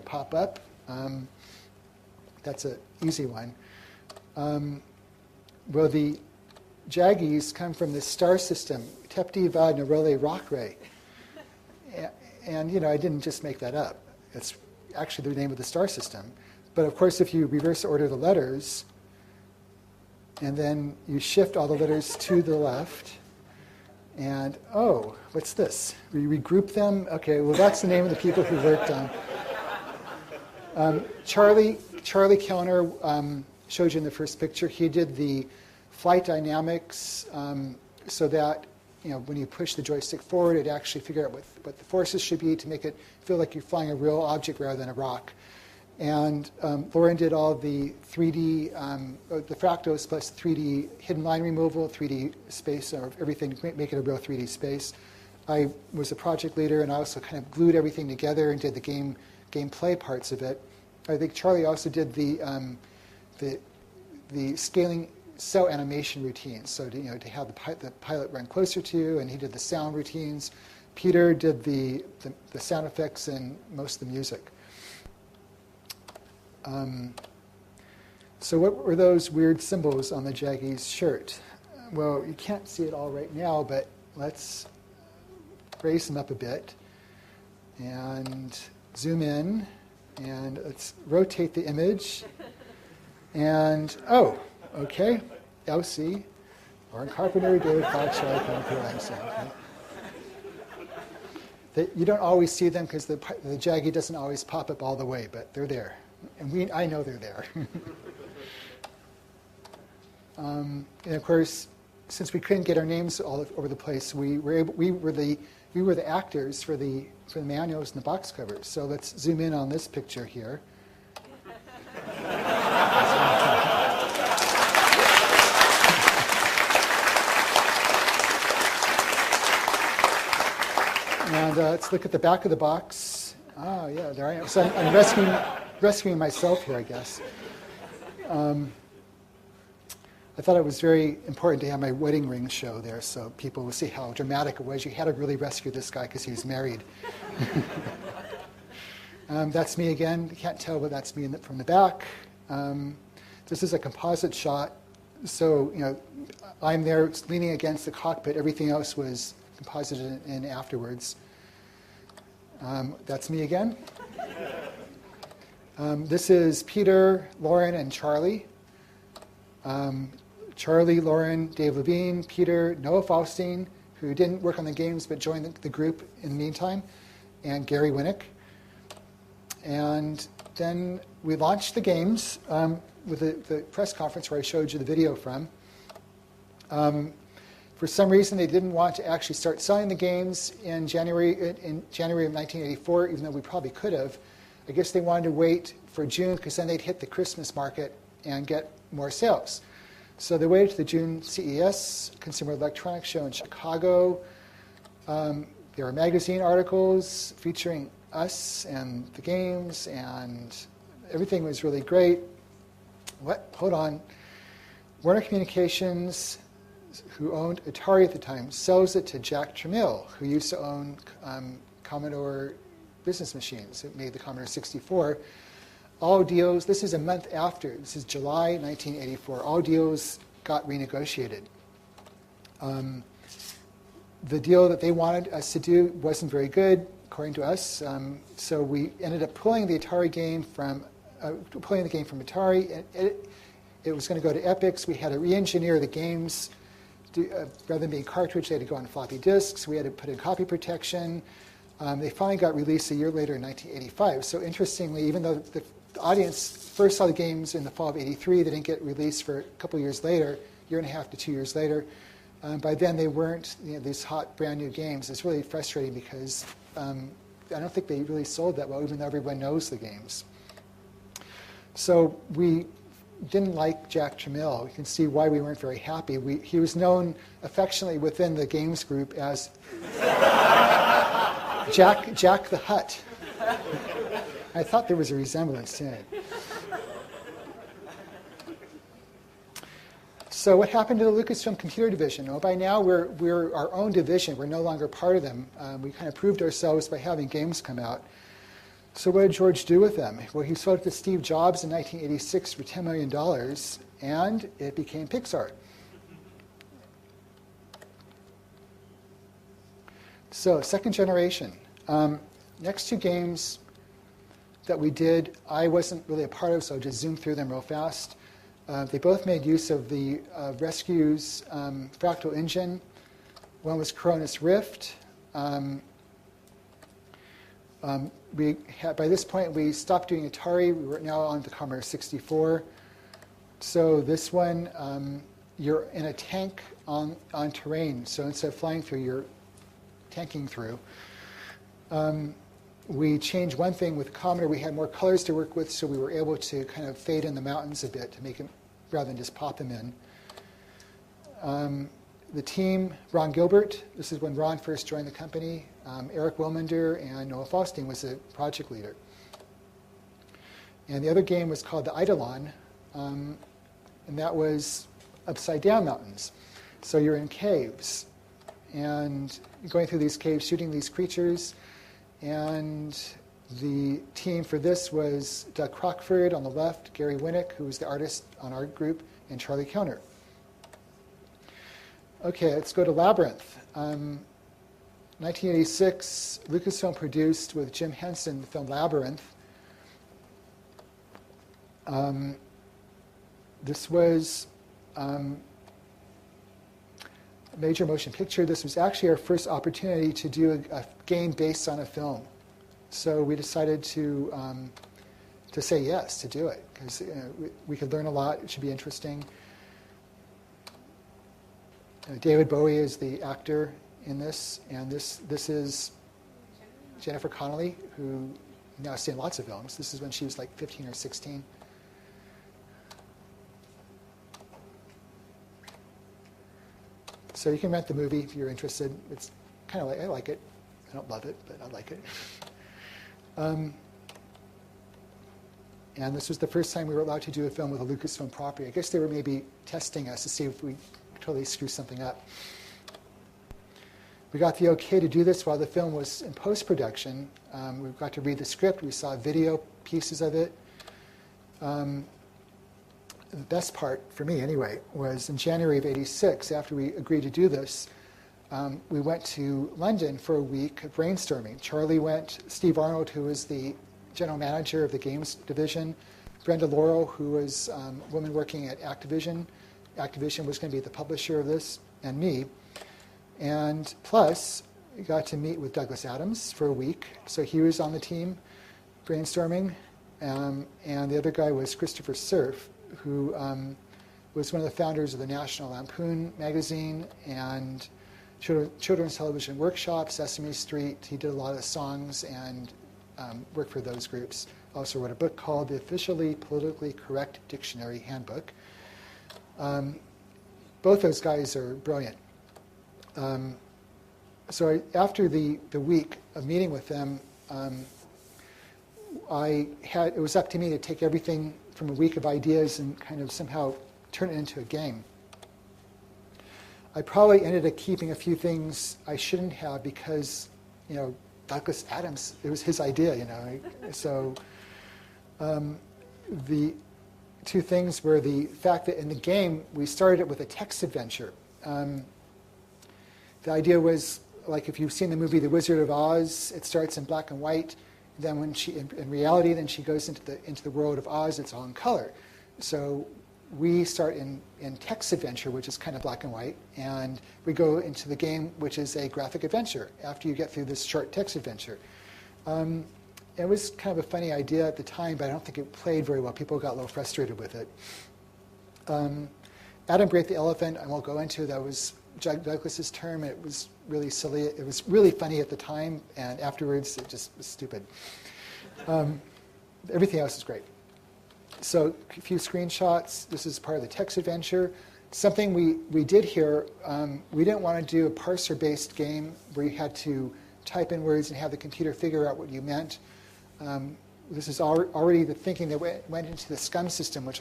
pop up. That's an easy one. Well, the Jaggies come from the star system, Tepti-Va Neroli Rockray. And, you know, I didn't just make that up. It's actually the name of the star system. But, of course, if you reverse order the letters, and then you shift all the letters to the left, and, oh, what's this? We regroup them? Okay, well, that's the name of the people who worked on. Charlie Kellner showed you in the first picture. He did the flight dynamics so that, you know, when you push the joystick forward, it actually figure out what the forces should be to make it feel like you're flying a real object rather than a rock. And Lauren did all the 3D, the Fractalus plus 3D hidden line removal, 3D space, or everything to make it a real 3D space. I was a project leader, and I also kind of glued everything together and did the gameplay parts of it. I think Charlie also did the scaling cell animation routines, so to, you know, to have the pilot run closer to you, and he did the sound routines. Peter did the sound effects and most of the music. So what were those weird symbols on the Jaggies shirt? Well, you can't see it all right now, but let's raise them up a bit and zoom in, and let's rotate the image. And, oh, okay, LC, Lauren Carpenter, David Fox, Charlie Carpenter. You don't always see them because the Jaggy doesn't always pop up all the way, but they're there. And I know they're there. And of course, since we couldn't get our names all over the place, we were the actors for the manuals and the box covers. So let's zoom in on this picture here. And let's look at the back of the box. Oh, yeah, there I am. So I'm rescuing myself here, I guess. I thought it was very important to have my wedding ring show there so people would see how dramatic it was. You had to really rescue this guy because he was married. That's me again. You can't tell, but that's me from the back. This is a composite shot. So, you know, I'm there leaning against the cockpit. Everything else was composited in afterwards. That's me again. This is Peter, Lauren, and Charlie. Charlie, Lauren, Dave Levine, Peter, Noah Falstein, who didn't work on the games but joined the group in the meantime, and Gary Winnick. And then we launched the games with the press conference where I showed you the video from. For some reason, they didn't want to actually start selling the games in January of 1984, even though we probably could have. I guess they wanted to wait for June because then they'd hit the Christmas market and get more sales. So they waited to the June CES, Consumer Electronics Show in Chicago. There were magazine articles featuring us and the games, and everything was really great. Hold on. Warner Communications, who owned Atari at the time, sells it to Jack Tramiel, who used to own Commodore business machines. It made the Commodore 64. All deals, this is a month after, this is July 1984, all deals got renegotiated. The deal that they wanted us to do wasn't very good, according to us, so we ended up pulling the game from Atari. It was going to go to Epix. We had to re-engineer the games. Rather than being cartridge, they had to go on floppy disks. We had to put in copy protection. They finally got released a year later in 1985. So interestingly, even though the audience first saw the games in the fall of '83, they didn't get released for a couple years later, year and a half to 2 years later. By then, they weren't these hot, brand new games. It's really frustrating because I don't think they really sold that well, even though everyone knows the games. So we didn't like Jack Tramiel. You can see why we weren't very happy. He was known affectionately within the games group as Jack the Hutt. I thought there was a resemblance to it. So what happened to the Lucasfilm Computer Division? Well, by now we're our own division. We're no longer part of them. We kind of proved ourselves by having games come out. So what did George do with them? Well, he sold it to Steve Jobs in 1986 for $10 million, and it became Pixar. So second generation. Next two games that we did, I wasn't really a part of, so I'll just zoom through them real fast. They both made use of the Rescue's Fractal engine. One was Coronis Rift. By this point, we stopped doing Atari. We were now on the Commodore 64. So this one, you're in a tank on terrain. So instead of flying through, you're tanking through. We changed one thing with Commodore. We had more colors to work with, so we were able to kind of fade in the mountains a bit to make them, rather than just pop them in. The team, Ron Gilbert, this is when Ron first joined the company. Eric Wilmender and Noah Falstein was the project leader. And the other game was called the Eidolon, and that was upside down mountains. So you're in caves, and you're going through these caves, shooting these creatures. And the team for this was Doug Crockford on the left, Gary Winnick, who was the artist on our group, and Charlie Kellner. Okay, let's go to Labyrinth. 1986, LucasFilm produced with Jim Henson the film Labyrinth. This was a major motion picture. This was actually our first opportunity to do a game based on a film. So we decided to say yes, to do it, because we could learn a lot. It should be interesting. David Bowie is the actor in this, and this is Jennifer Connelly, who you now see in lots of films. This is when she was like 15 or 16. So you can rent the movie if you're interested. It's kind of like, I like it. I don't love it, but I like it. And this was the first time we were allowed to do a film with a Lucasfilm property. I guess they were maybe testing us to see if we totally screw something up. We got the okay to do this while the film was in post-production. We got to read the script. We saw video pieces of it. The best part, for me anyway, was in January of '86, after we agreed to do this, we went to London for a week of brainstorming. Charlie went, Steve Arnold, who was the general manager of the games division, Brenda Laurel, who was a woman working at Activision. Activision was going to be the publisher of this, and me. And plus, we got to meet with Douglas Adams for a week. So he was on the team brainstorming. And the other guy was Christopher Cerf, who was one of the founders of the National Lampoon magazine and Children's Television Workshop, Sesame Street. He did a lot of songs and worked for those groups. Also wrote a book called The Officially Politically Correct Dictionary Handbook. Both those guys are brilliant. So after the week of meeting with them, it was up to me to take everything from a week of ideas and kind of somehow turn it into a game. I probably ended up keeping a few things I shouldn't have because, Douglas Adams, it was his idea, So the two things were the fact that in the game, we started it with a text adventure. The idea was, like if you've seen the movie The Wizard of Oz, it starts in black and white. Then when she, in reality, then she goes into the world of Oz, it's all in color. So we start in text adventure, which is kind of black and white, and we go into the game, which is a graphic adventure after you get through this short text adventure. It was kind of a funny idea at the time, but I don't think it played very well. People got a little frustrated with it. Adam Brake the Elephant, I won't go into. That was Douglas's term. It was really silly. It was really funny at the time, and afterwards it just was stupid. Everything else is great. So a few screenshots. This is part of the text adventure. Something we did here, we didn't want to do a parser-based game where you had to type in words and have the computer figure out what you meant. This is already the thinking that went into the SCUM system, which